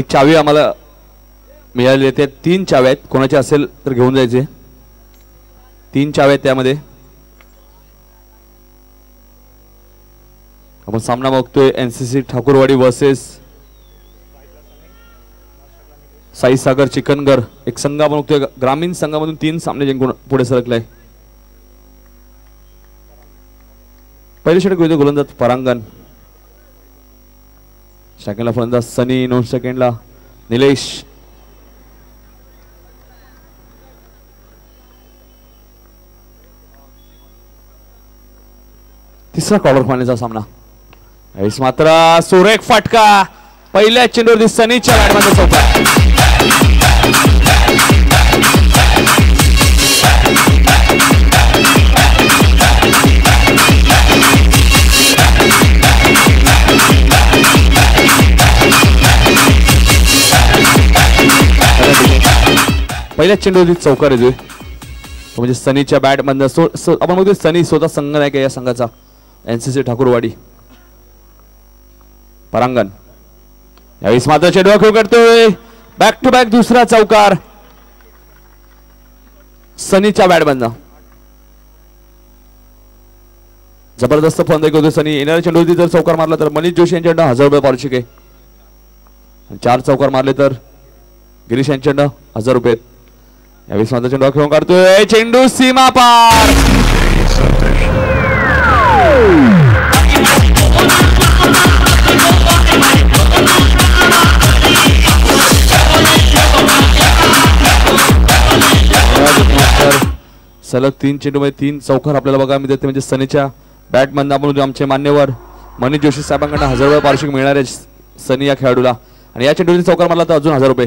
एक चावी आम्हाला मिळाली आहे. 3 चाव्या आहेत, कोणाच्या असेल तर घेऊन जायचे. 3 चाव्या आहेत त्यामध्ये. आपण सामना बघतोय एनसीसी ठाकूरवाडी वर्सेस साई सागर चिकनगर. एक संघ आपण बघतोय ग्रामीण संघामधून 3 सामने जिंकून पुढे सरकलाय. पहिले षटक घेतोय गोलंदाज परांगण. सेकंडला फलंदाज सनी, नॉन सेकंडला निलेश. तिसरा क्वार्टर फायनलचा सामना. यावेळेस मात्र सुरेख फटका पहिल्या चेंडूवरती सनीच्या बॅटमध्ये चौकार. पहिल्या चेंडूवरती चौकार येतोय म्हणजे सनीच्या बॅट मधनं. आपण बघतोय सनी स्वतः संघनायक आहे या संघाचा, एनसीसी ठाकूरवाडी. परांगण यावेळेस मात्र चेंडू खेळ करतोय, बॅक टू बॅक दुसरा चौकार सनीच्या बॅट मधनं. जबरदस्त फलंदाजी करतोय सनी. येणाऱ्या चेंडूवरती जर चौकार मारला तर मनीष जोशी यांच्याकडनं 1000 रुपये पारितोषिक आहे. 4 चौकार मारले तर गिरीश यांच्याकडनं 1000 रुपये. यावेळेस मात्र चेंडू खेळून काढतोय, चेंडू सीमा पार. सलग 3 चेंडूमध्ये 3 चौकार आपल्याला बघा मिळते. म्हणजे सनीच्या बॅटमधून आपण आमचे मान्यवर मनीष जोशी साहेबांकडून 1000 रुपये पारितोषिक मिळणार आहे सनी या खेळाडूला. आणि या चेंडूवरती चौकार मारला तर अजून 1000 रुपये.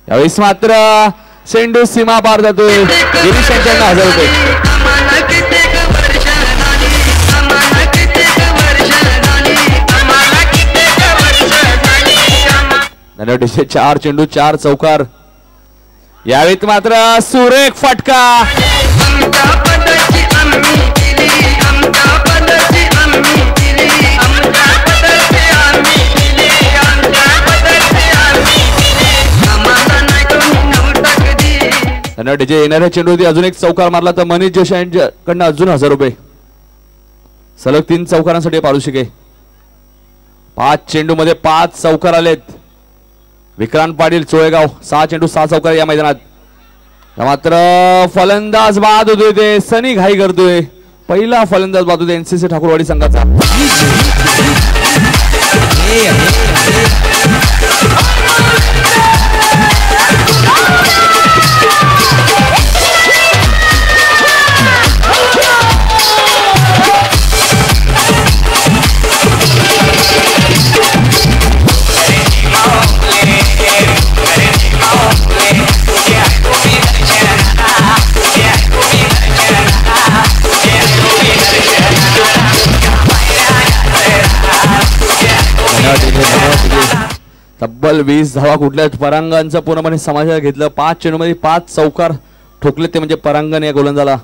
यावेळेस मात्र चेंडू सीमा पार जातोय, गिरीश यांच्याकडनं 1000 रुपये. धन्यवाद. 4 चेंडू 4 चौकार. यावेळी मात्र सुरेख फटका. डीजे येणाऱ्या चेंडूवरती अजून एक चौकार मारला तर मनीष जोशी यांच्याकडनं अजून 1000 रुपये. सलग 3 चौकारांसाठी पारितोषिक आहे. 5 चेंडू मध्ये 5 चौकार आलेत. विक्रांत पाटील चोळेगाव 6 चेंडू 6 चौकार या मैदानात. मात्र फलंदाज बाद होतोय, ते सनी घाई करतोय. पहिला फलंदाज बाद होतोय एनसीसी ठाकूरवाडी संघाचा. तब्बल 20 धावा कुठल्या परांगणचं पूर्णपणे समाजात घेतलं. 5 चेंडूमध्ये 5 चौकार ठोकले ते म्हणजे परांगण या गोलंदाजाला.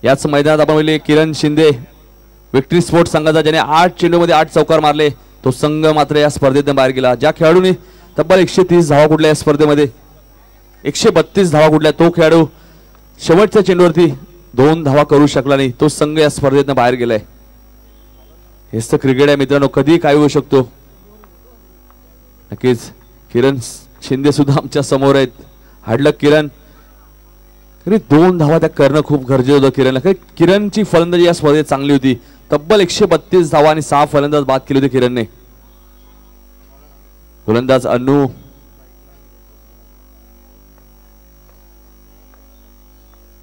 याच मैदानात आपण पाहिले किरण शिंदे विक्ट्री स्पोर्ट्स संघाचा, ज्याने 8 चेंडूमध्ये 8 चौकार मारले. तो संघ मात्र या स्पर्धेतून बाहेर गेला. ज्या खेळाडूने तब्बल 130 धावा कुठल्या या स्पर्धेमध्ये 132 धावा कुठल्या, तो खेळाडू शेवटच्या चेंडूवरती 2 धावा करू शकला नाही. तो संघ या स्पर्धेतून बाहेर गेलाय. हेच तर क्रिकेट आहे मित्रांनो, कधी काय होऊ शकतो. नक्कीच किरण शिंदे सुद्धा आमच्या समोर आहेत. हाडलक किरण. 2 धावा त्या करणं खूप गरजेचं होतं किरणला. किरणची फलंदाजी या स्पर्धेत चांगली होती. तब्बल 132 धावा आणि 6 फलंदाज बाद केले होते किरणने. गोलंदाज अन्नू.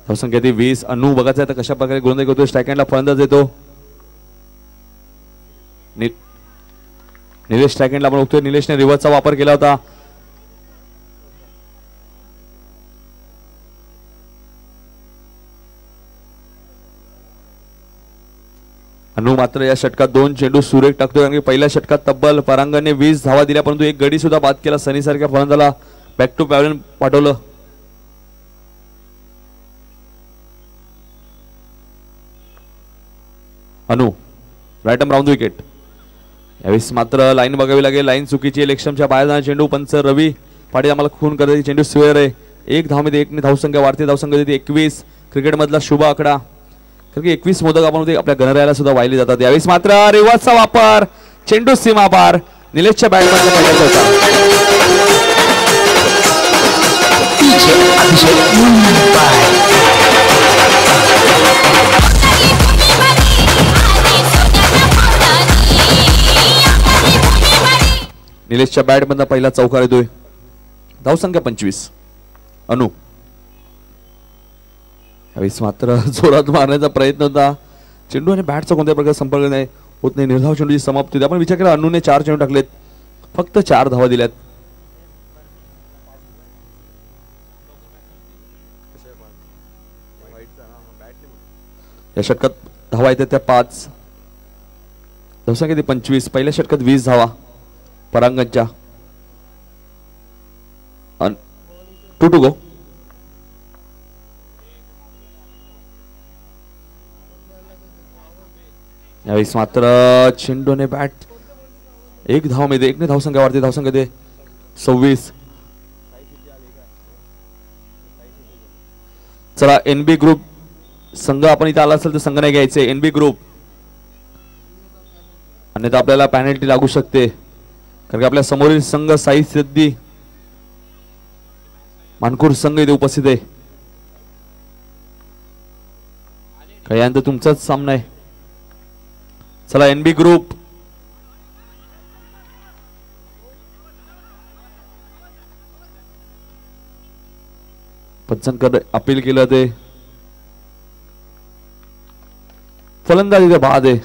संख्या 20. अन्नू बघायचं आता कशा प्रकारे गोलंदाजी करतो. स्ट्राईकहँडला फलंदाज येतो निलेश. स्ट्राईकहँडला आपण बघतोय निलेशने रिव्हर्सचा वापर केला होता. अन्नू मात्र या षटकात 2 चेंडू सुरेख टाकतोय. कारण की पहिल्या षटकात तब्बल परांगणने 20 धावा दिल्या, परंतु एक गडी सुद्धा बाद केला. सनी सारख्या फलंदाजाला बॅक टू पॅव्हलियन पाठवलं. Annu right arm round wicket. यावेळेस मात्र लाईन बघावी लागेल, लाईन चुकीची, इलेक्शनच्या बाहेर जाणार चेंडू. पंच रवी पाटील आम्हाला खून करते, चेंडू स्वेअर आहे. 1 धावमध्ये 1 ने धावसंख्या वाढते, धावसंख्या देते 21. क्रिकेट मधला शुभ आकडा, कारण की 21 मोदक आपण आपल्या गणरायाला सुद्धा वाहिले जातात. यावेळेस मात्र रिव्हर्सचा वापर, चेंडू सीमा पार. निलेशच्या बॅटमध्ये पहिला निलेशच्या बॅट मधला पहिला चौकार येतोय. धावसंख्या 25. अनु यावेळेस मात्र जोरात मारण्याचा प्रयत्न होता, चेंडू आणि बॅटचा कोणत्या प्रकारे संपर्क नाही होत नाही. निर्धाव चेंडूची समाप्ती होती. आपण विचार केला अनुने 4 चेंडू टाकलेत, फक्त 4 धावा दिल्यात. या षटकात धावा येतात त्या 5, धावसंख्या 25. पहिल्या षटकात 20 धावा परांगणच्या. 2 to go. यावेळेस मात्र चेंडूने बॅट 1 धाव मिळते, 1 ने धावसंख्या वाढते, धावसंख्या ते 26. चला एनबी ग्रुप संघ आपण इथे आला असेल तर संघ नाही घ्यायचे. एनबी ग्रुप अन्यथा आपल्याला पॅनल्टी लागू शकते, कारण की आपल्या समोरील संघ साई सिद्धी मानकूर संघ इथे उपस्थित आहे. काही यानंतर तुमचाच सामना आहे. चला एनबी ग्रुप पंचांकडे अपील केलं, ते फलंदाजी इथे बाद आहे.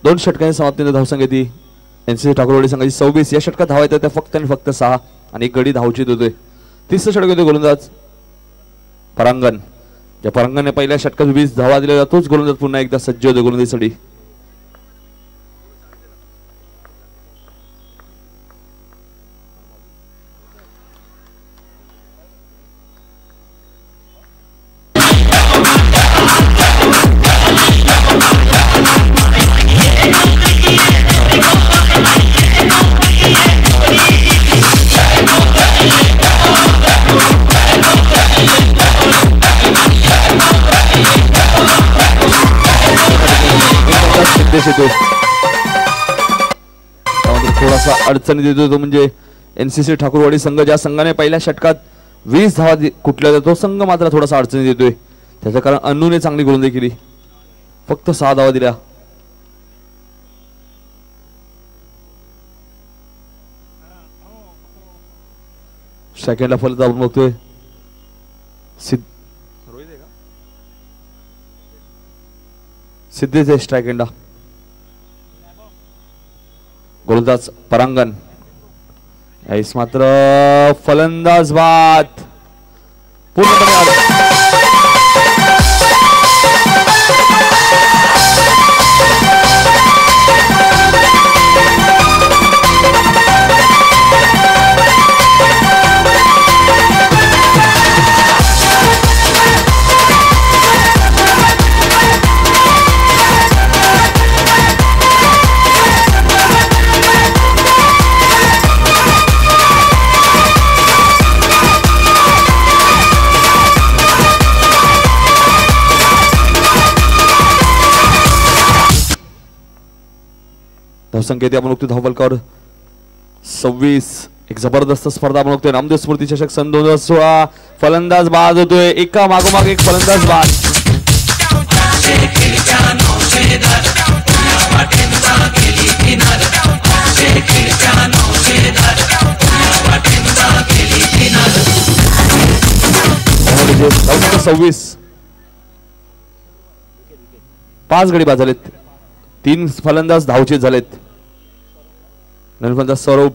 दोन षटकांची समाप्तीने धावसंख्या ती एनसीसी ठाकूरवाडी संघाची 26. या षटकात धावा येतात त्या फक्त आणि फक्त 6 आणि 1 गडी धावचित होते. 30 षटक होते गोलंदाज परांगण. ज्या परांगणने पहिल्या षटकात 20 धावा दिल्या, तोच गोलंदाज पुन्हा एकदा सज्ज होते गोलंदाजीसाठी. थोडासा अडचणी देतो तो म्हणजे एनसीसी ठाकूरवाडी संघ. ज्या संघाने पहिल्या षटकात 20 धावा कुठल्या, तो संघ मात्र थोडासा अडचणी देतोय. त्याचं कारण अन्नूने चांगली गोलंदाजी केली, फक्त 6 धावा दिल्या. सेकंडला फलंदाज आपण बघतोय सिद्धेचे स्ट्राइक एंडा. गोलंदाज परांगण. यावेळेस मात्र फलंदाज बाद पूर्णपणे. धावसंख्या आपण बघतोय धावफलकावर 26. एक जबरदस्त स्पर्धा आपण बघतोय. नामदेव स्मृती चषक सन 2016. फलंदाज बाद होतोय, एका मागोमाग एक फलंदाज बाद. धावसंख्या 26. 5 गडी बाद झालेत. 3 फलंदाज धावचीत झालेत. नवीन फलंदाज सौरभ.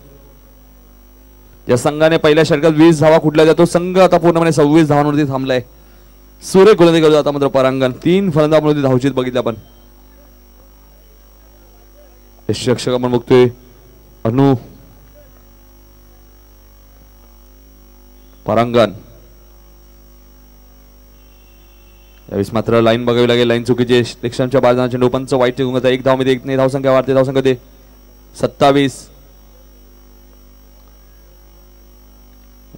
या संघाने पहिल्या षटकात 20 धावा कुठल्या जातो संघ आता पूर्णपणे 26 धावांवरती थांबलाय. सुरेख गोलंदाजी करतो आता मात्र परांगण. 3 फलंदाजांमध्ये धावचीत बघितलं आपण. यशरक्षक आपण बघतोय अनु. परांगण यावेळेस मात्र लाईन बघावी लागेल. लाईन चुकीची. रिक्षांच्या बाजूने चेंडू पंच वाईट टिकून होता. 1 धावमध्ये 1 धावसंख्या वाढते. धावसंख्या दे 27.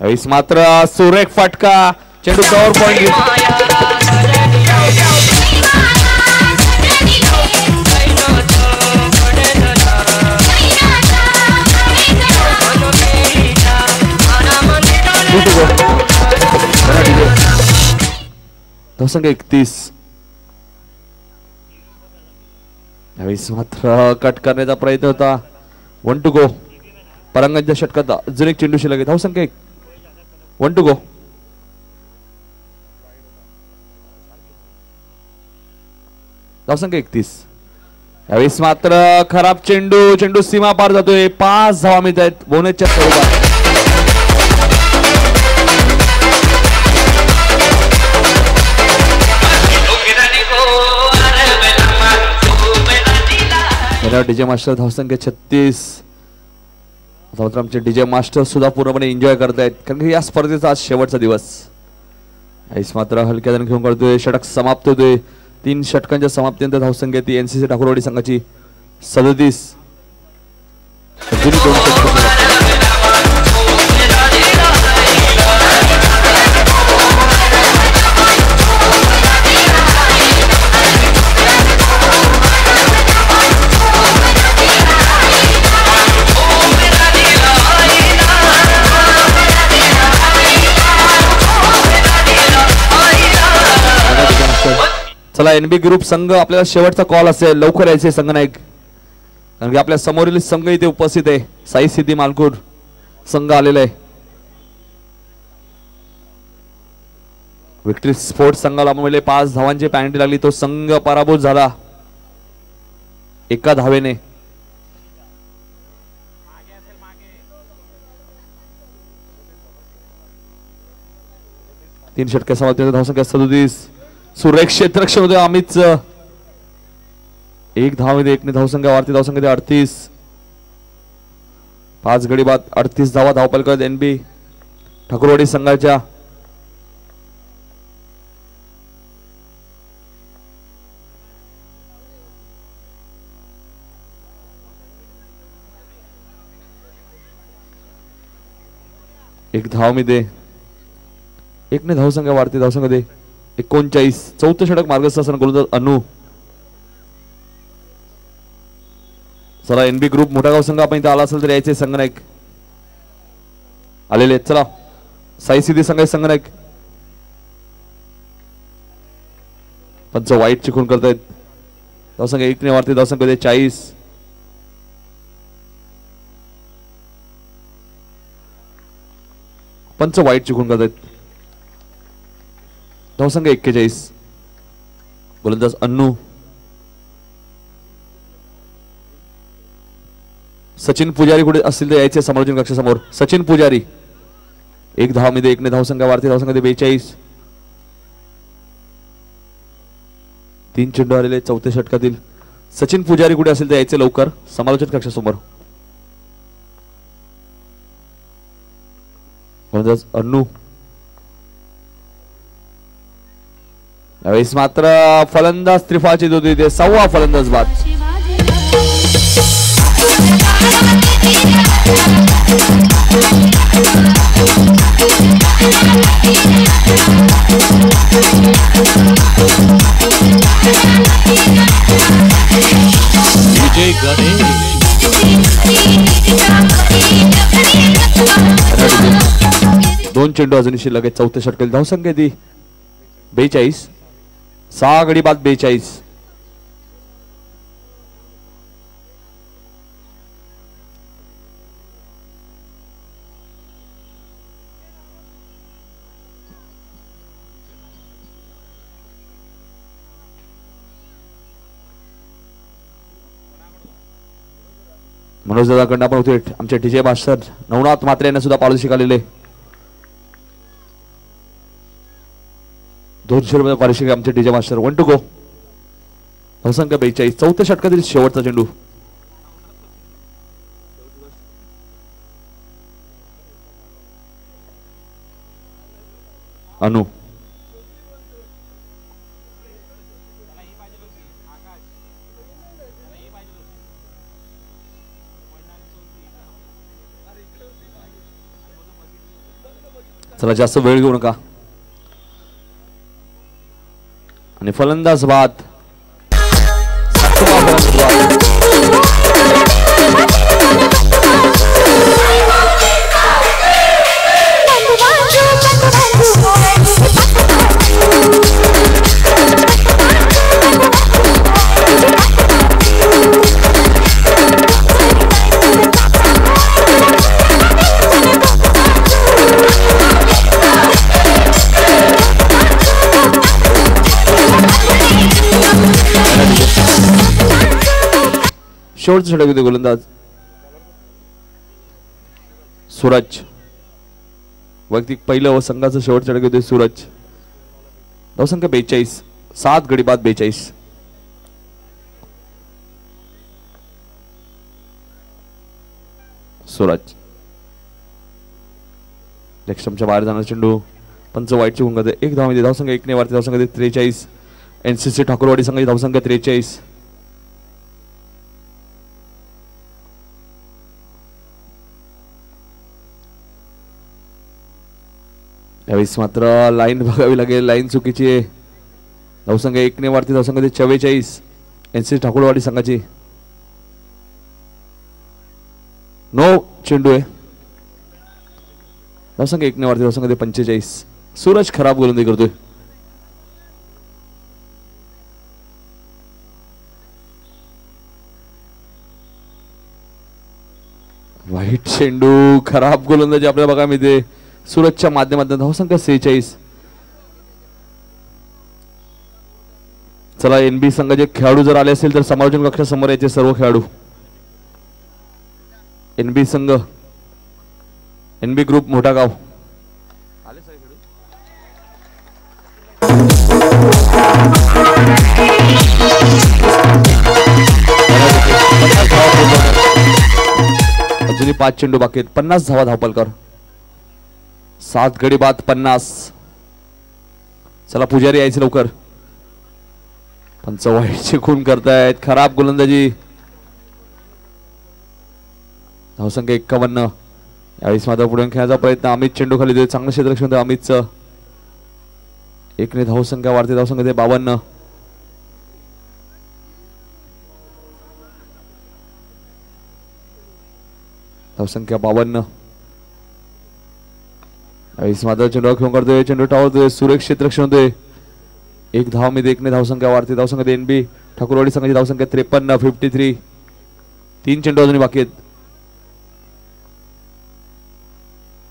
यावेळेस मात्र सुरेख फटका. चेंडू कव्हर पॉइंट घेत. धावसंख्या 31. यावेळेस मात्र कट करण्याचा प्रयत्न होता. 1 टू गो. परांगणच्या षटकात अजून एक चेंडू शिल्लक आहे. धावसंख्या 1. 1 टू गो. धावसंख्या 31. यावेळेस मात्र खराब चेंडू. चेंडू सीमा पार जातोय. 5 धावा मिळत आहेत बोनसच्या स्वरूपात. डीजे मास्टर धावसंख्या 36. आमचे डीजे मास्टर सुद्धा पूर्णपणे एन्जॉय करतायत कारण की या स्पर्धेचा आज शेवटचा दिवस. आईस मात्र हलक्या जण घेऊन करतोय. षटक समाप्त होतोय. 3 षटकांच्या समाप्तीनंतर धावसंख्या ती एनसीसी ठाकूरवाडी संघाची 37. चला एनबी ग्रुप संघ आपल्याला शेवटचा कॉल असेल. लवकर यायचे संघनायक कारण की आपल्या समोरील संघ इथे उपस्थित आहे. साई सिद्धी मालकूर संघ आलेला आहे. विक्ट्री स्पोर्ट्स संघाला मिळाले 5 धावांची पॅनल्टी लागली. तो संघ पराभूत झाला 1 धावेने. तीन षटके समाप्त. धावसंख्या 37. सुरेख क्षेत्ररक्षण होते अमित. 1 धावेमध्ये 1 धावसंख्या वाढती. धावसंख्या 38. 5 गडी बाद 38 धावा धावपल एनबी ठाकूरवाडी संघाच्या. एक धावमध्ये 1 धावसंख्या वाढते. धावसंख्या दे 39. 4थं षटक मार्गस्थ असताना गोलंदाज अनु. चला एनबी ग्रुप मोठा गाव संघ आपण इथे आला असेल तर यायचे संघनायक आलेले. चला साई सिद्धी संघ संघनायक. पंच वाईट चिकून करतायत. धावसंख्या 1 ने वाढते. धावसंख्या दे 40. पंच वाईट चिकून करतायत. धावसंख्या 41. गोलंदाज अन्नू. सचिन पुजारी कुठे असतील तर यायचे समालोचन कक्षासमोर. सचिन पुजारी 1 धावामध्ये 1 ने धावसंख्या वाढते. धावसंख्या 42. 3 चेंडू आलेले 4थ्या षटकातील. सचिन पुजारी कुठे असेल तर यायचे लवकर समालोचन कक्षासमोर. गोलंदाज अन्नू. यावेळेस मात्र फलंदाज त्रिफाची दूध देते. 6वा फलंदाज बाद. विजय गणेश 2 चेंडू अजून शिल्लक आहेत. 4थ्या षटकातील धावसंख्या ती 42. 6 गडी बाद 42. मनोज दादाकडनं आपण होते आमचे टीजे मास्टर नवनाथ म्हात्रे यांना सुद्धा पाळू शिकालेले 200 रुपये पारितोषिक आमचे टीजे मास्टर. 1 to go. धावसंख्या 42. चौथ्या षटकातील शेवटचा चेंडू. अनु चला जास्त वेळ घेऊ नका आणि फलंदाज बाद. शेवटचा षटक होते गोलंदाज सूरज. वैयक्तिक पहिलं व संघाचं शेवटचं षटक होते सूरज. धावसंख्या 42. 7 गडी बाद 42. सूरज लेगस्टंपच्या बाहेर जाणार चेंडू. पंच वाईटची गुण करते. 1 धाव. धावसंख्या 1 ने वाढते. धावसंख्या 43. एनसीसी ठाकूरवाडी संघाची धावसंख्या 43. यावेळेस मात्र लाईन बघावी लागेल. लाईन चुकीची आहे. धावसंख्या 1 ने वाढते. धावसंख्या 44. एनसीसी ठाकूरवाडी संघाची. नो चेंडू आहे. धावसंख्या 1 ने वाढते. धावसंख्या 45. सूरज खराब गोलंदाजी करतोय. वाईट चेंडू. खराब गोलंदाजी आपल्याला बघा मिळते सूरजच्या माध्यमातून. धावसंख्या 46. चला एनबी संघाचे खेळाडू जर आले असेल तर समालोचन कक्षासमोर यायचे सर्व खेळाडू. एनबी संघ एनबी ग्रुप मोठा गाव अजूनही 5 चेंडू बाकी आहेत. 50 धावा धावपलकर. 7 गडी बाद 50. चला पुजारी यायचे लवकर. पंच वाईटचे खून करतायत. खराब गोलंदाजी. धावसंख्या 51. यावेळेस मात्र पुढे खेळायचा प्रयत्न. अमित चेंडू खाली देतो. चांगलं क्षेत्ररक्षण होतं अमितचं. 1 ने धावसंख्या वाढते. धावसंख्या 52. धावसंख्या 52. यावेळेस मात्र चेंडू खेळून करतोय. चेंडू टाळतोय. सुरेख क्षेत्ररक्षण होतोय. 1 धाव मध्ये 1 ने धावसंख्या वाढते. धावसंख्या एनबी ठाकूरवाडी संघाची धावसंख्या 53. 53. 3 चेंडू अजून बाकी आहेत.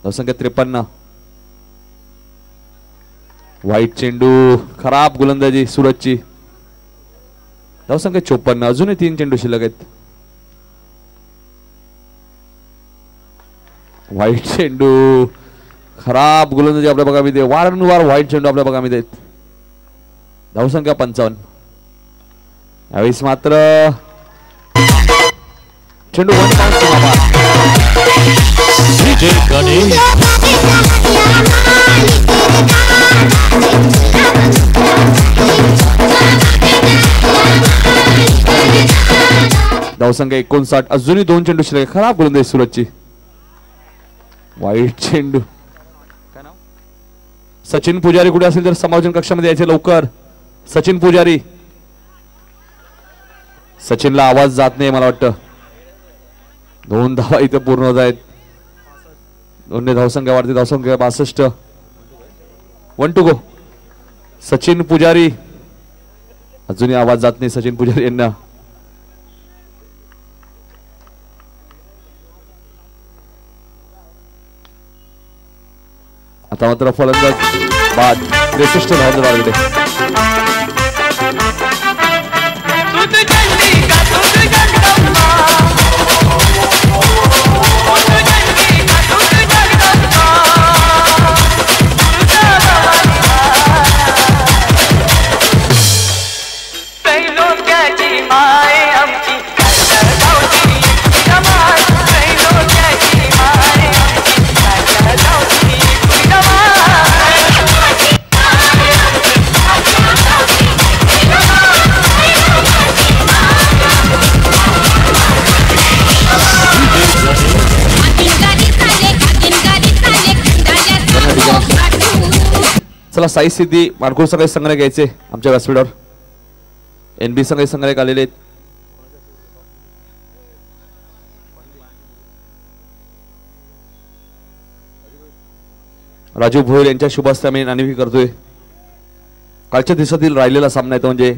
धावसंख्या 53. वाईट चेंडू. खराब गोलंदाजी सूरजची. धावसंख्या 54. अजूनही 3 चेंडू शिल्लक आहेत. वाईट चेंडू. खराब गोलंदाजी आपल्या बघा मिळते. वारंवार वाईट चेंडू आपल्या बघा मिळते. धावसंख्या 55. यावेळेस मात्र चेंडू धावसंख्या 59. अजूनही 2 चेंडू शिल्लक. खराब गोलंदाजी सूरजची. वाईट चेंडू. सचिन पुजारी कुठे असेल तर समालोचन कक्षामध्ये यायचे लवकर. सचिन पुजारी. सचिनला आवाज जात नाही मला वाटतं. 2 धावा इथे पूर्ण होत आहेत. 2 ने धावसंख्या वाढते. धावसंख्या 62. 1 टू गो. सचिन पुजारी. अजूनही आवाज जात नाही सचिन पुजारी यांना. आता मात्र फलंदाज बाद. 63 धावांचा टार्गेट. चला साई सिद्धी मानकूर संघ संघाने घ्यायचे आमच्या व्यासपीठावर. NB संघ संघाने आलेले आहेत. राजू भोईर यांच्या शुभ हस्ते आम्ही नाणेफेक करतोय. कालच्या दिवसातील राहिलेला सामना आहे तो म्हणजे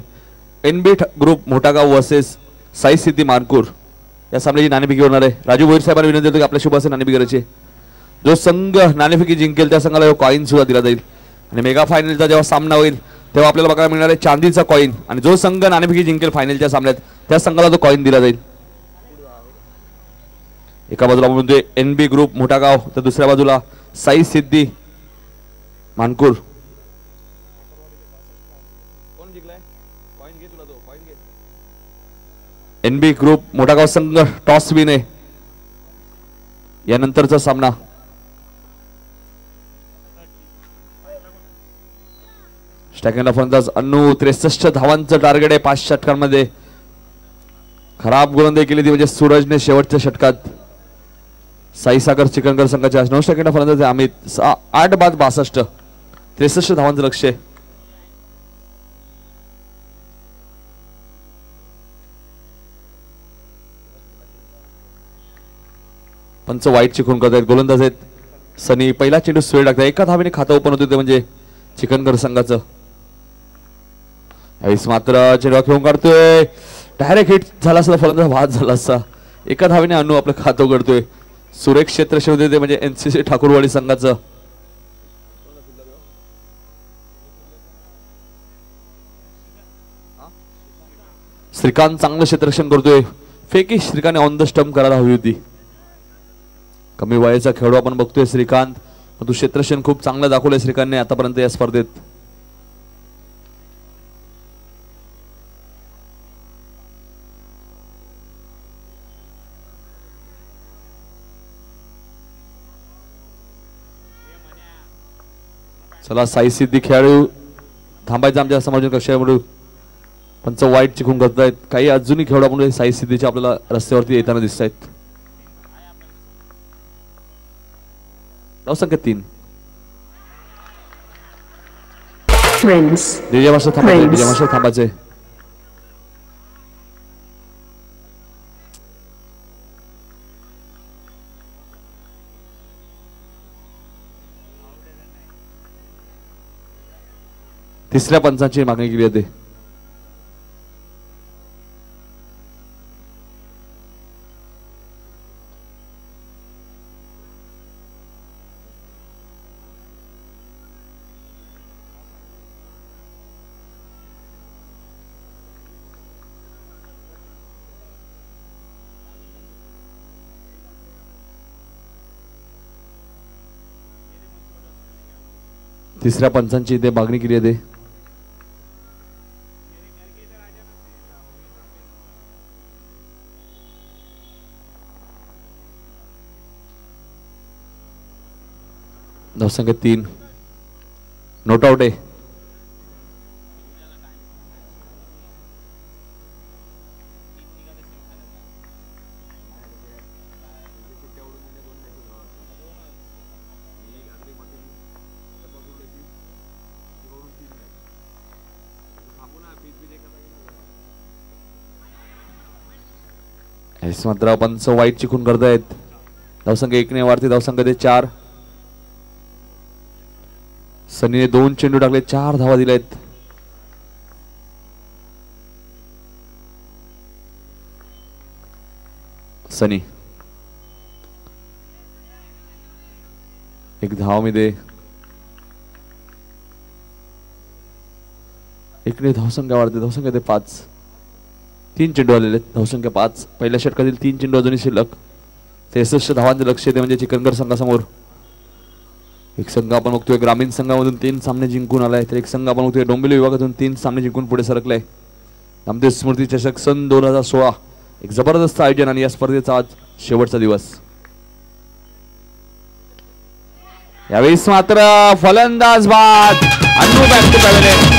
NB group Mothagaon versus Sai सिद्धी मानकूर या सामन्याची नाणेफेकी होणार आहे. राजू भोईर साहेबांना विनंती करतो की आपल्या शुभ हस्ते नाणेफेकी करायची. जो संघ नाणेफेकी जिंकेल त्या संघाला कॉईन सुद्धा दिला जाईल आणि मेगा फायनलचा जेव्हा सामना होईल तेव्हा आपल्याला बघायला मिळणार आहे चांदीचा कॉईन आणि जो संघ नाणेफेकी जिंकेल फायनलच्या सामन्यात त्या संघाला तो कॉईन दिला जाईल. एका बाजूला म्हणजे NB ग्रुप मोठागाव तर दुसऱ्या बाजूला साई सिद्धी मानकूर. NB ग्रुप मोठागाव संघ टॉस विन आहे. यानंतरचा सामना स्टॅकिंगला फलंदाज अन्नू 63 धावांचं टार्गेट आहे 5 षटकांमध्ये. खराब गोलंदाजी केली ती म्हणजे सूरजने शेवटच्या षटकात. साईसागर चिकनकर संघाच्या 9 सेकंड फलंदाज अमित 8 बाद 62 63 धावांचं लक्ष आहे. पंच वाईट चिकून करत आहेत. गोलंदाज आहेत सनी. पहिला चेंडू स्वेड टाकतात. एका धावेने खातं ओपन होते ते म्हणजे चिकनकर संघाचं. यावेळेस मात्र चेंडू खेळून काढतोय. डायरेक्ट हिट झाला असता फलंदाज बाद झाला असता. एका धावेने अन्नू आपलं खातं उघडतोय. सुरेख क्षेत्र शोधते ते म्हणजे NCC ठाकूरवाडी संघाचं. श्रीकांत चांगलं क्षेत्ररक्षण करतोय. फेकी श्रीकांत ऑन द स्टंप करायला हवी होती. कमी वयाचा खेळाडू आपण बघतोय श्रीकांत. तू क्षेत्ररक्षण खूप चांगलं दाखवलंय श्रीकांतने आतापर्यंत या स्पर्धेत. चला साई सिद्धी खेळाडू थांबायचं आमच्या समाजून कक्षामध्ये. पंच वाईट चिकून करत आहेत. काही अजूनही खेळाडू आपण साई सिद्धीचे आपल्याला रस्त्यावरती येताना दिसत आहेत. संख्या 3 डीजे मास्टर थांबायचे. तिसऱ्या पंचांची मागणी केली जाते. तिसऱ्या पंचांची इथे मागणी केली जाते. धावसंख्या 3 नोट आउट आहे. मात्र पंच वाईट चिकून करतायत. धावसंख्या 1 ने वाढते. धावसंख्या 4. सनीने 2 चेंडू टाकले 4 धावा दिल्यात. सनी 1 धाव मध्ये 1 ने धावसंख्या वाढते. धावसंख्या 5. 3 चेंडू आलेले आहेत. धावसंख्या 5. पहिल्या षटकातील 3 चेंडू अजूनही शिल्लक. 63 धावांचे लक्ष येते म्हणजे चिकनकर संघासमोर. एक संघ आपण बघतोय ग्रामीण संघामधून 3 सामने जिंकून आलाय तर एक संघ आपण बघतोय डोंबिवली विभागातून 3 सामने जिंकून पुढे सरकलाय. नामदेव स्मृती चषक सन 2016 एक जबरदस्त आयोजन आणि या स्पर्धेचा आज शेवटचा दिवस. यावेळी मात्र फलंदाज बाद. Annu back to pavilion.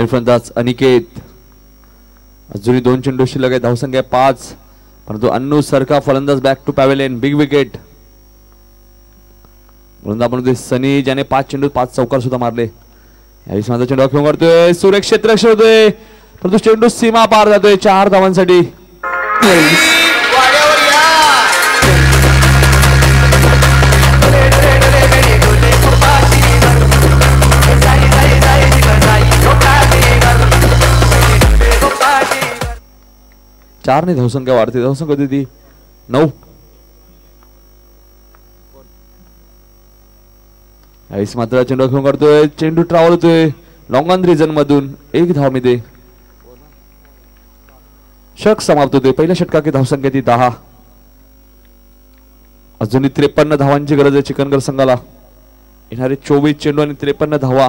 किनारी फलंदाज अनिकेत. अजूनही 2 चेंडू शिल्लक आहे. धावसंख्या 5. परंतु अन्नू सरका फलंदाज back to pavilion. Big wicket. आपण सनी ज्याने 5 चेंडू 5 चौकार सुद्धा मारले. यावेळी माझा चेंडू खेळून करतोय. सुरेख क्षेत्ररक्षण होतोय परंतु चेंडू सीमा पार जातोय 4 धावांसाठी. चार ने धावसंख्या वाढते. धावसंख्या होती 9. यावेळी मात्र चेंडू खेळून करतोय. चेंडू ट्रॅव्हल होतोय लॉंग ऑन रिजन मधून. 1 धाव मिळते. षटक समाप्त होते. पहिल्या षटकाची धावसंख्या ती 10. अजूनही 53 धावांची गरज आहे चिकनगर संघाला. येणारे 24 चेंडू आणि 53 धावा.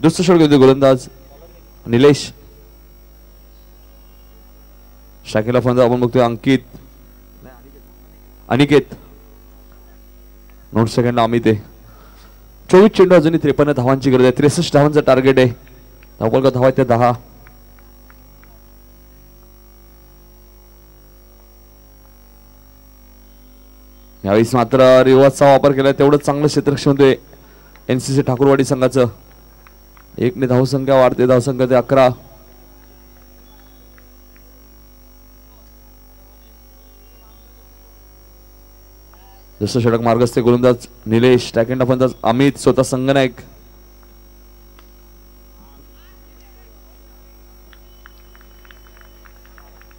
दुसरं षटक होते गोलंदाज निलेश. शाखेला फलंदाज आपण बघतोय अनिकेत. 9 सेकंड अमित आहे. 24 चेंडू अजूनही 53 धावांची गरज आहे. 63 धावांचं टार्गेट आहे. धावफलक धावा त्या 10. यावेळी मात्र रिवर्सचा वापर केला. तेवढं चांगलं क्षेत्ररक्षण होते एनसीसी ठाकूरवाडी संघाचं. 1 ने धावसंख्या वाढते. धावसंख्या ते 11. जसं षटक मार्गस्थ गोलंदाज निलेश. टॅकेंडा फलंदाज अमित. स्वतः संगनायक.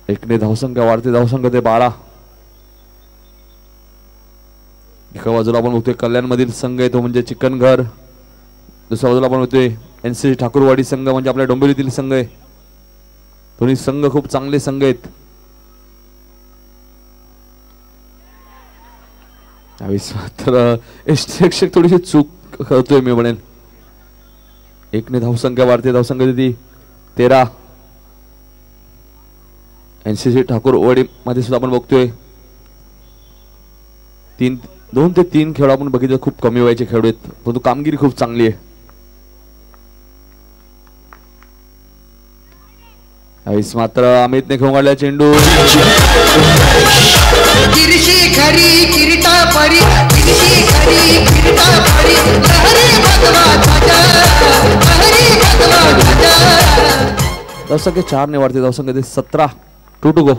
एक ने धावसंख्या वाढते. धावसंख्या ते 12. एका बाजूला आपण बघतोय कल्याण मधील संघ आहे तो म्हणजे चिकनघर. दुसऱ्या बाजूला आपण बघतोय एनसीसी ठाकूरवाडी संघ म्हणजे आपल्या डोंबिवलीतील संघ आहे. दोन्ही संघ खूप चांगले संघ आहेत. मात्र प्रेक्षक थोडीशी चूक करतोय मी म्हणेन. 1 ने धावसंख्या वाढते. धावसंख्या ती 13. एनसीसी ठाकूरवाडी मध्ये सुद्धा आपण बघतोय 2 ते 3 खेळ आपण बघितले खूप कमी वयाचे खेळाडू आहेत परंतु कामगिरी खूप चांगली आहे. यावेळी मात्र अमितने खेळून काढला चेंडू. धावसंख्या 4 ने वाढते. धावसंख्या 17. 2 to go.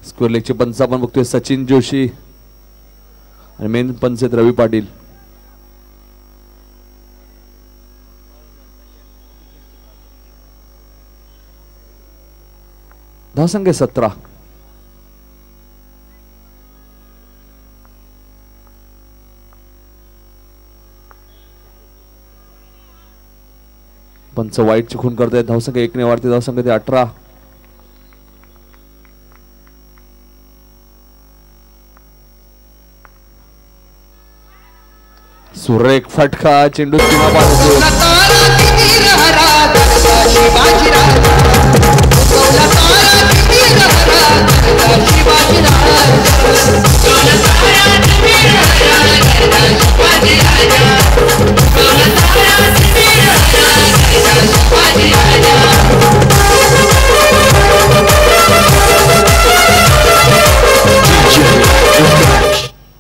स्क्वेअर लेगचे पंच आपण बघतोय सचिन जोशी आणि मेन पंच आहेत रवी पाटील. धावसंख्या 17. पंच वाईट चुकून करतायत. धावसंख्या 1 ने वाढते. धावसंख्या ते 18. सुरेख फटका. चेंडू सीमा पार होतो.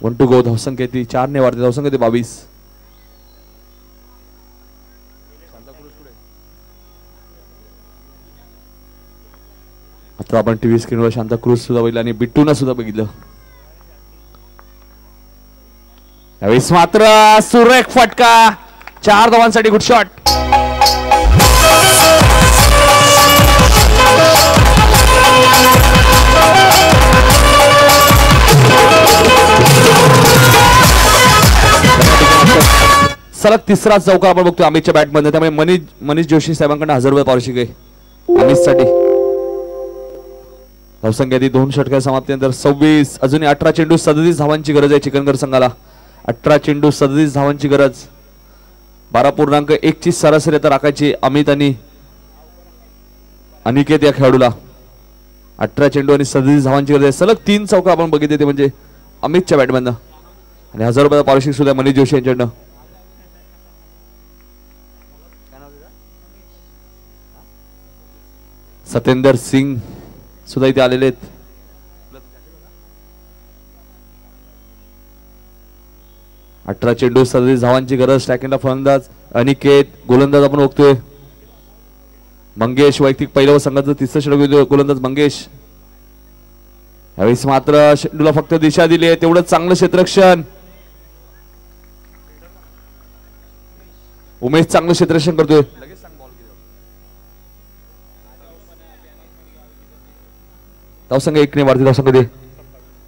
One to go. धावसंख्या ती 4 ने वाढते. धावसंख्या ते 22. आता आपण टीव्ही स्क्रीनवर शांता क्रूज सुद्धा बघितलं आणि बिट्टूना सुद्धा बघितलं. यावेळी मात्र सुरेख फटका. 4 धावांसाठी गुड शॉट. सलग तिसरा चौकार आपण बघतोय अमितच्या बॅट मध्ये, त्यामुळे मनीष जोशी साहेबांकडून 1000 रुपये पारितोषिक आहे अमितसाठी. धावसंख्या ती 2 षटकार समाप्तीनंतर 26. अजूनही 18 चेंडू 37 धावांची गरज आहे चिकनगर संघाला. 18 चेंडू 37 धावांची गरज. 12.1 ची सरासरी आता राखायची अमित आणि अनिकेत या खेळाडूला. 18 चेंडू आणि 37 धावांची गरज आहे. सलग 3 चौका आपण बघितले ते म्हणजे अमितच्या बॅटमधनं, आणि 1000 रुपये पारितोषिक सुद्धा मनीष जोशी यांच्याकडनं. सतेंदर सिंग सुद्धा इथे आलेले आहेत. अठरा चेंडू 37 धावांची गरज. स्टॅकिंगला फलंदाज अनिकेत, गोलंदाज आपण बघतोय मंगेश. वैयक्तिक पहिल्या संघाचं तिसरं षटक गोलंदाज मंगेश. यावेळेस मात्र चेंडूला फक्त दिशा दिली आहे, तेवढं चांगलं क्षेत्ररक्षण. उमेश चांगलं क्षेत्ररक्षण करतोय. धावसंख्या 1 ने वाढते. धावसंख्या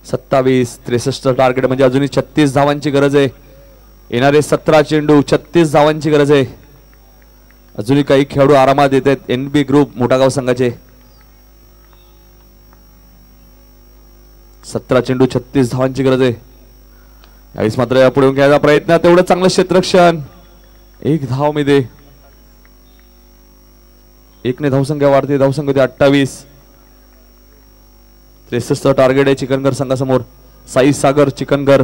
27. 63 टार्गेट म्हणजे अजूनही 36 धावांची गरज आहे. येणारे 17 चेंडू 36 धावांची गरज आहे. अजूनही काही खेळाडू आरामात येत आहेत एनबी ग्रुप मोठागाव संघाचे. 17 चेंडू 36 धावांची गरज आहे. यावेळेस मात्र पुढे घ्यायचा प्रयत्न, तेवढं चांगलं क्षेत्ररक्षण. 1 धाव मध्ये 1 ने धावसंख्या वाढते. धावसंख्या 28. 63 टार्गेट आहे चिकनगर संघासमोर. साई सागर चिकनगर.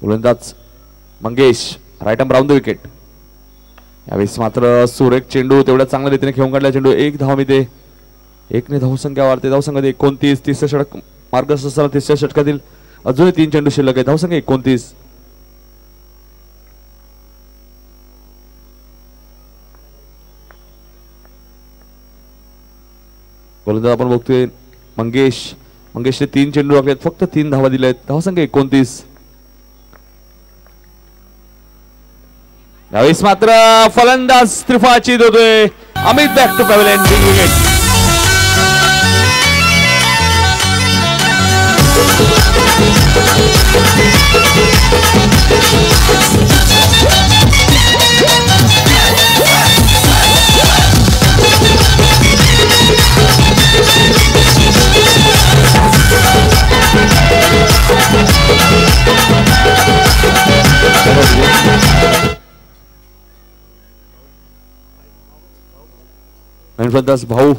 गोलंदाज Mangesh, right arm round the wicket. यावेळेस मात्र सुरेख चेंडू, तेवढ्या चांगल्या रीतीने खेळून काढला चेंडू. 1 धाव मध्ये 1 ने धावसंख्या वाढते. धावसंख्या 29. तिसऱ्या षटक मार्गस्थ असताना तिसऱ्या षटकातील अजूनही 3 चेंडू शिल्लक आहे. धावसंख्या 29. गोलंदाज आपण बघतोय मंगेश. मंगेशने 3 चेंडू राखलेत, फक्त 3 धावा दिल्या आहेत. धावसंख्या 29. यावेळेस मात्र फलंदाज त्रिफळाची देतोय Amit. Back to pavilion. Big wicket. फलंदाज भाऊ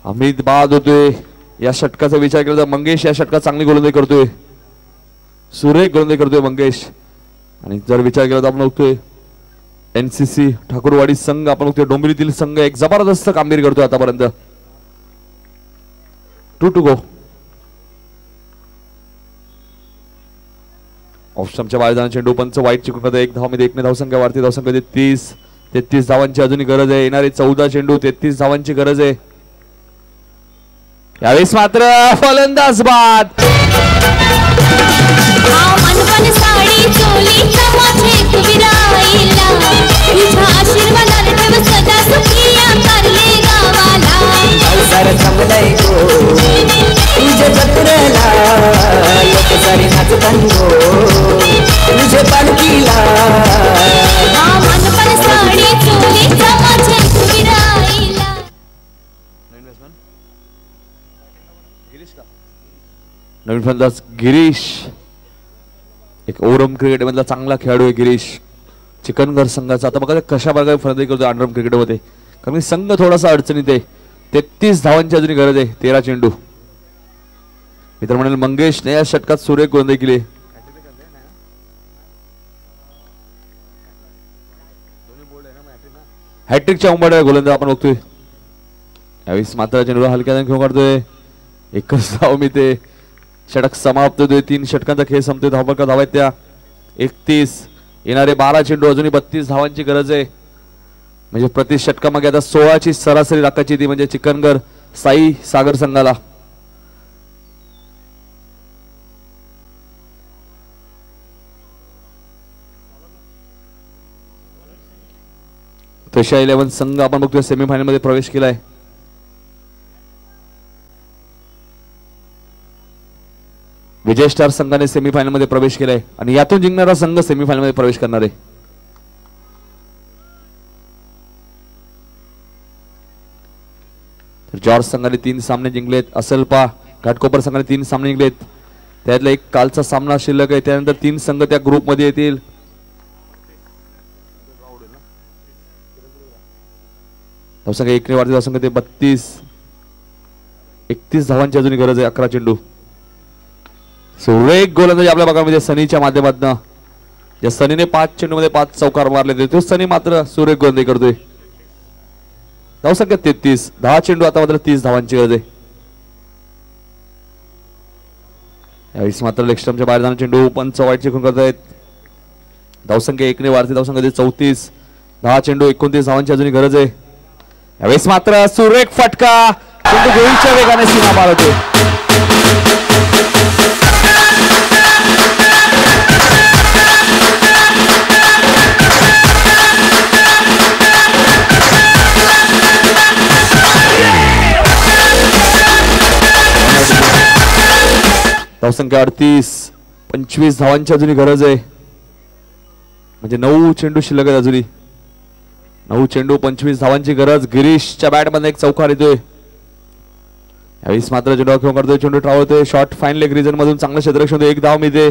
अमित बाद होतोय. या षटकाचा विचार केला तर मंगेश या षटकात चांगली गोलंदाजी करतोय. सुरेख गोलंदाजी करतोय मंगेश. आणि जर विचार केला तर आपण बघतोय एनसीसी ठाकूरवाडी संघ, आपण बघतोय डोंबिवलीतील संघ एक जबरदस्त कामगिरी करतोय आतापर्यंत. 2 to go. ऑप्शनच्या बाहेर जाणारा चेंडू पंच वाईट चिकून करतो. 1 धाव मध्ये 1 ने धावसंख्या वाढते. धावसंख्या 33 धावांची अजूनही गरज आहे. येणारे 14 चेंडू 33 धावांची गरज आहे. यावेळेस मात्र फलंदाज बाद. नवीन फलंदाज गिरीश. एक ओरम क्रिकेट मधला चांगला खेळाडू आहे गिरीश चिकनगर संघाचा. आता बघा कशा प्रकारे फलंदाजी करतो अंडरम क्रिकेट मध्ये, कारण संघ थोडासा अडचणीत आहे. 33 धावांची अजून गरज आहे. 13 चेंडू. मित्र म्हणाल मंगेशने या षटकात सुरेख गोलंदाजी केली. हॅट्रिकच्या उंबरठ्यावर गोलंदाज आपण बघतोय. यावेळेस मात्र चेंडूला हलक्याने खेळून काढतोय. 1च धाव मी ते षटक समाप्त होतोय. 3 षटकांचा खेळ संपतोय. धावफलका धावा आहेत त्या 31. येणारे 12 चेंडू अजूनही 32 धावांची गरज आहे. म्हणजे प्रति षटकामागे आता 16 ची सरासरी राखायची ती म्हणजे चिकनगर साई सागर संघाला. तशा 11 संघ आपण बघतोय सेमीफायनल मध्ये प्रवेश केलाय. विजय स्टार संघाने सेमीफायनल मध्ये प्रवेश केलाय आणि यातून जिंकणारा संघ सेमीफायनल मध्ये प्रवेश करणार आहे. तर जॉर्ज संघाने 3 सामने जिंकलेत. असलपा घाटकोपर संघाने 3 सामने जिंकलेत. त्यातला एक कालचा सामना शिल्लक आहे. त्यानंतर 3 संघ त्या ग्रुप मध्ये येतील. धावसंख्या 1 ने वाढते. धावसंख्या ते 31 धावांची अजूनही गरज आहे. 11 चेंडू. सुरेख गोलंदाजी आपल्या भागामध्ये सनीच्या माध्यमातून. या सनीने 5 चेंडूमध्ये 5 चौकार मारले. तो सनी मात्र सुरेख गोलंदाजी करतोय. धावसंख्या 33. 10 चेंडू आता मात्र 30 धावांची गरज आहे. यावेळेस मात्र लेगस्टम्पच्या बाहेर जाणारा चेंडू पंच वाईटची खून करतायत. धावसंख्या 1 ने वाढते. धावसंख्या 34. 10 चेंडू 29 धावांची अजूनही गरज आहे. यावेळेस मात्र सुरेख फटका. चेंडू गोळीच्या वेगाने सीमा पार होते. धावसंख्या 38. 25 धावांची अजूनही गरज आहे. म्हणजे 9 चेंडू शिल्लक आहेत अजूनही. 9 चेंडू 25 धावांची गरज. गिरीशच्या बॅट मध्ये एक चौकार येतोय. यावेळेस मात्र चेंडू खेळून करतोय. चेंडू ट्रावतोय. शॉर्ट फाईन लेग रिजन मधून चांगलं क्षेत्ररक्षण होतं. 1 धाव मिळते.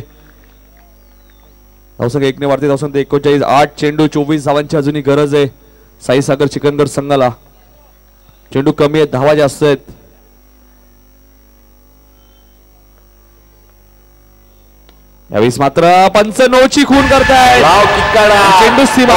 धावसंख्या 1 ने वाढते. धावसंख्या 39. 8 चेंडू 24 धावांची अजूनही गरज आहे साईसागर चिकनगर संघाला. चेंडू कमी आहेत. धावा जास्त आहेत. यावेळेस मात्र पंच 9 ची खून करताय. चेंडू सीमा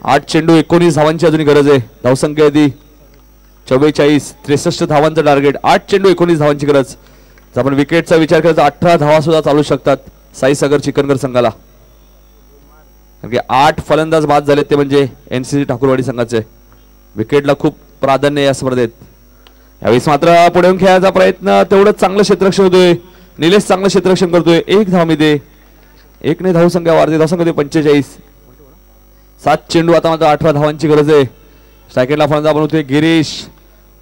आठ चेंडू 19 धावांची अजून गरज आहे. धावसंख्या ती 44. 63 धावांचं टार्गेट. 8 चेंडू 19 धावांची गरज. जर आपण विकेटचा विचार केला तर 18 धावा सुद्धा चालू शकतात साईसागर चिकनगर संघाला. कारण की 8 फलंदाज बाद झाले ते म्हणजे एनसीसी ठाकूरवाडी संघाचे. विकेटला खूप प्राधान्य या स्पर्धेत. यावेळेस मात्र पुढे येऊन खेळायचा प्रयत्न. तेवढंच चांगलं क्षेत्ररक्षण होतोय. निलेश चांगलं क्षेत्ररक्षण करतोय. 1 धाव मिळते. 1 ने धावसंख्या वाढते. धावसंख्या 45. 7 चेंडू आता मात्र 18 धावांची गरज आहे. स्ट्रायकेटला फलंदाज बनवतोय गिरीश.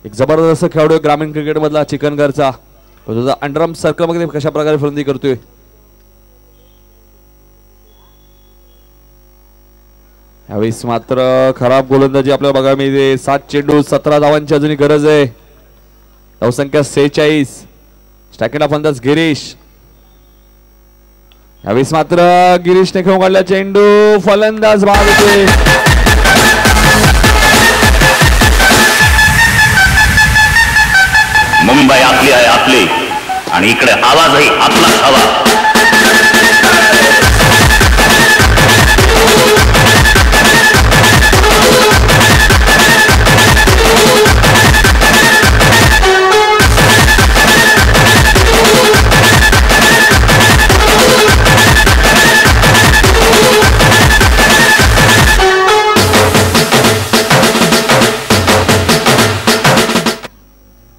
एक जबरदस्त खेळाडू आहे ग्रामीण क्रिकेट मधला चिकनगरचा. अंडरआर्म सर्कल मध्ये कशा प्रकारे फलंदाजी करतोय. यावेळेस मात्र खराब गोलंदाजी आपल्याला बघायला मिळते. 7 चेंडू 17 धावांची अजूनही गरज आहे. धावसंख्या 46. स्ट्रायकेटला फलंदाज गिरीश. यावेळेस मात्र गिरीशने खेळून काढला चेंडू. फलंदाज बाद होते. मुंबई आपली आहे आपली आणि इकडे आवाजही आपलाच हवा.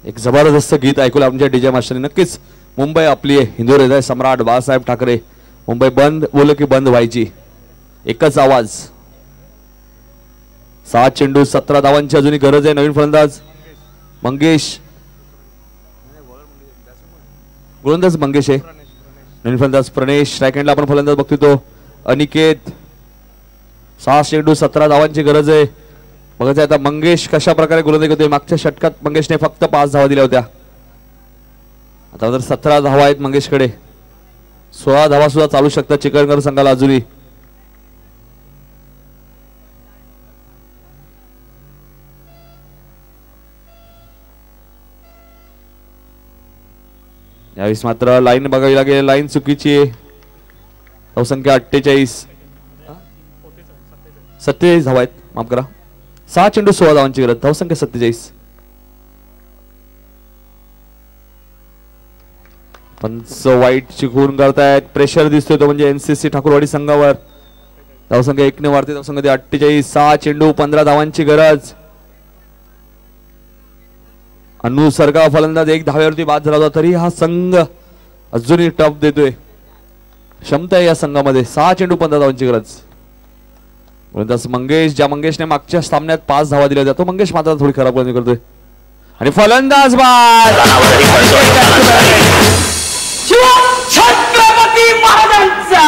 एक जबरदस्त गीत ऐकूया आमच्या डीजे मास्टरने. नक्कीच मुंबई आपली आहे. हिंदू हृदय सम्राट बाळासाहेब ठाकरे. मुंबई बंद बोल की बंद व्हायची. एकच आवाज. 7 चेंडू 17 धावांची अजूनही गरज आहे. नवीन फलंदाज मंगेश. गोलंदाज मंगेश आहे. नवीन फलंदाज प्रणेश. स्ट्रायकेटला आपण फलंदाज बघतोय तो अनिकेत. 6 चेंडू 17 धावांची गरज आहे. बघायचं आता मंगेश कशा प्रकारे गोलंदाजी करतोय. मागच्या षटकात मंगेशने फक्त 5 धावा दिल्या होत्या. आता तर 17 धावा आहेत मंगेशकडे. 16 धावा सुद्धा चालू शकतात चिकनगर संघाला अजूनही. यावेळेस मात्र लाईन बघावी लागेल. लाईन चुकीची आहे. धावसंख्या 48. 47 धावा आहेत. माफ करा. 6 चेंडू 16 धावांची गरज. धावसंख्या 47. पंच वाईट चिकून करतायत. प्रेशर दिसतोय तो म्हणजे एनसीसी ठाकूरवाडी संघावर. धावसंख्या 1 ने वाढते. धावसंख्या 48. 6 चेंडू 15 धावांची गरज. अनुसर्गा फलंदाज 1 धाव्यावरती बाद झाला होता तरी हा संघ अजूनही टफ देतोय. क्षमता आहे या संघामध्ये. 6 चेंडू 15 धावांची गरज. गोलंदाज मंगेश, ज्या मंगेशने मागच्या सामन्यात 5 धावा दिल्या जातो, मंगेश मात्र थोडी खराब गोलंदाजी करतोय. आणि फलंदाज बाद छत्रपती महाराजांचा.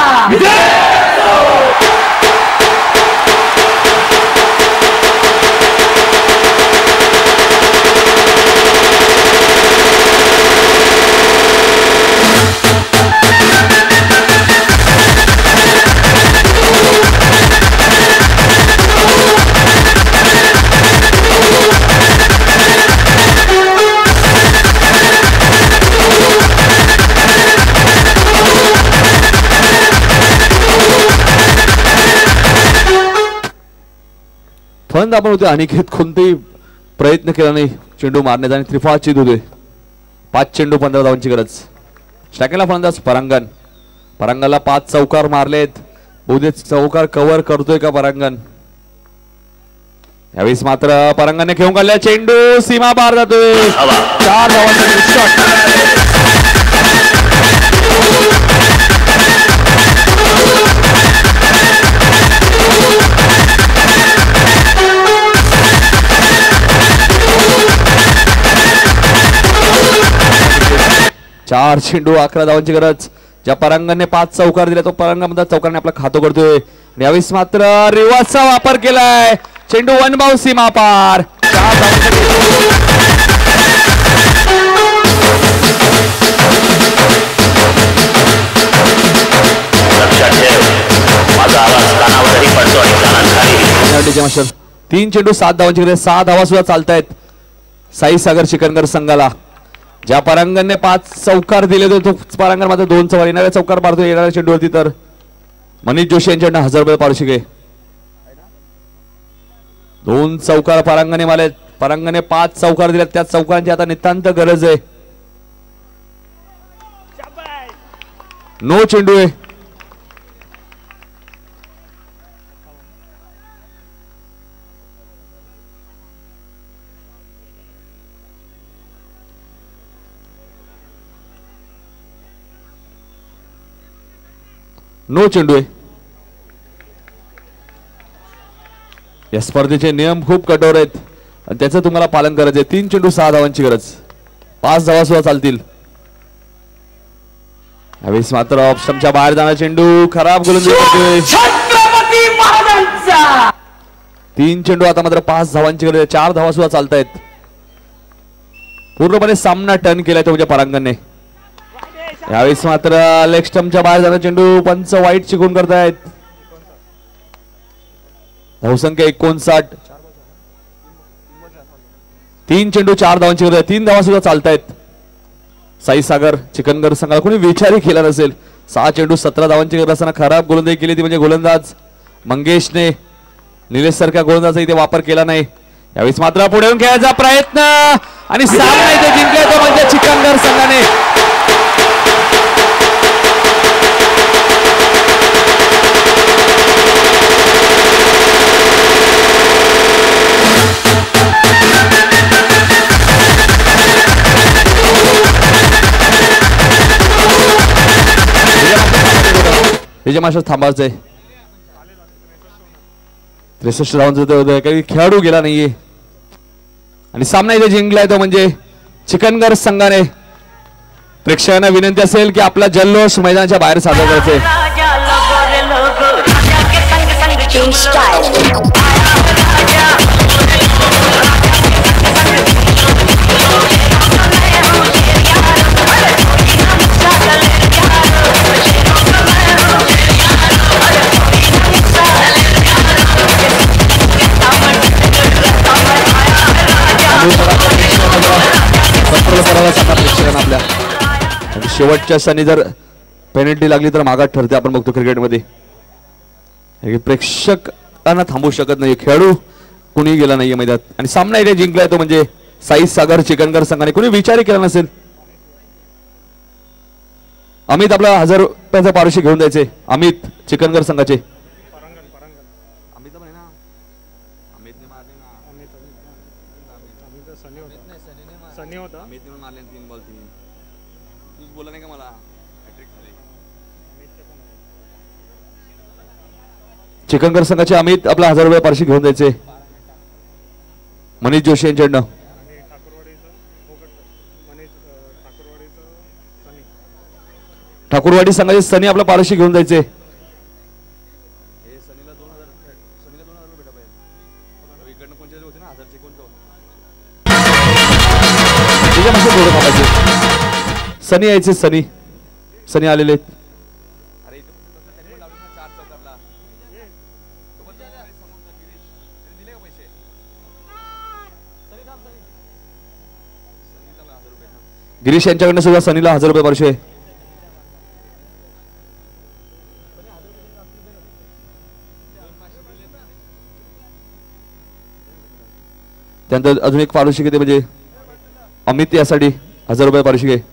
फलंदाज आपण होते. अनिकेत कोणतेही प्रयत्न केला नाही चेंडू मारण्याचा आणि त्रिफळा चेंडू होते. 5 चेंडू 15 धावांची गरज. स्ट्रायकरला फलंदाज परांगण. परांगणला 5 चौकार मारलेत. बहुतेक चौकार कव्हर करतोय का परांगण. यावेळेस मात्र परांगणने खेळून काढल्या. चेंडू सीमा पार जातोय. 4 धावांचा शॉट. 4 चेंडू 11 धावांची गरज. ज्या परांगणने 5 चौकार दिले तो परांगण चौकारने आपला खातो करतोय. आणि यावेळेस मात्र रिवर्सचा वापर केलाय. चेंडू 1 बाउंड सीमा पार. 4 3 चेंडू 7 धावांची गरज. 6 धावा सुद्धा चालतायत साई सागर चिकनगर संघाला. ज्या परांगणने 5 चौकार दिले तो परांगण मात्र 2 चौकार. येणाऱ्या चौकार मारतो येणाऱ्या चेंडूवरती. तर मनीष जोशी यांच्याकडनं 1000 रुपये पारितोषिक आहे. 2 चौकार परांगणे मारले. परांगणे 5 चौकार दिले. त्या चौकारांची आता नितांत गरज आहे. नो चेंडू आहे. नो चेंडू आहे. या स्पर्धेचे नियम खूप कठोर आहेत आणि त्याचं तुम्हाला पालन करायचं आहे. 3 चेंडू 6 धावांची गरज. 5 धावा सुद्धा चालतील. यावेळेस मात्र ऑफ स्टंपच्या बाहेर जाणारा चेंडू खराब गोलंदाजी करतोय. छत्रपती महाराजांचा. 3 चेंडू आता मात्र 5 धावांची गरज. 4 धावा सुद्धा चालतायत. पूर्णपणे सामना टर्न केलाय तो म्हणजे परांगणने. यावेळेस मात्र लेग स्टंपच्या बाहेर जाणारा चेंडू पंच वाईट शिकून करतायत. धावसंख्या 59. 3 चेंडू 4 धावांची गरज. 3 धावा सुद्धा चालतायत साई सागर चिकनगर संघाला. कोणी विचारही केला नसेल. 6 चेंडू 17 धावांची गरज असताना खराब गोलंदाजी केली ती म्हणजे गोलंदाज मंगेशने. निलेश सारख्या गोलंदाजा इथे वापर केला नाही. यावेळेस मात्र पुढे येऊन खेळायचा प्रयत्न आणि सामना इथे जिंकला तो म्हणजे चिकनगर संघाने. मास्टर थांबायचंय. 63 धावांचं काही खेळाडू गेला नाहीये आणि सामना इथे जिंकलाय तो म्हणजे चिकनगर संघाने. प्रेक्षकांना विनंती असेल की आपला जल्लोष मैदानाच्या बाहेर सादर करायचे. आपल्या शेवटच्या क्षणी जर पेनल्टी लागली तर मागात ठरते. आपण बघतो क्रिकेटमध्ये प्रेक्षकांना थांबवू शकत नाही. खेळाडू कोणी गेला नाहीये मैदानात आणि सामना इथे जिंकलाय तो म्हणजे साई सागर चिकनगर संघाने. कोणी विचारही केला नसेल. अमित आपला 1000 रुपयाचा पारितोषिक घेऊन जायचे. अमित चिकनगर संघाचे. बोला नाही का मला. चिकनकर संघाचे अमित आपला 1000 रुपये पारितोषिक घेऊन जायचे. मनीष जोशी यांच्याकडनं. ठाकूरवाडी संघाचे सनी आपला पारितोषिक घेऊन जायचे. सनी यायचे. सनी सनी आलेले. गिरीश यांच्याकडनं सुद्धा सनीला 1000 रुपये पारितोषिक. त्यानंतर अजून एक पारितोषिक येते म्हणजे अमित यासाठी 1000 रुपये पारितोषिक आहे.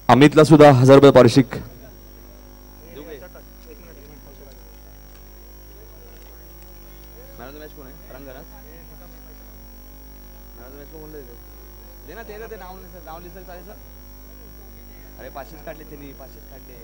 अमितला सुद्धा 1000 रुपये पारितोषिक. अरे 500 काढले त्यांनी. 500 काढले.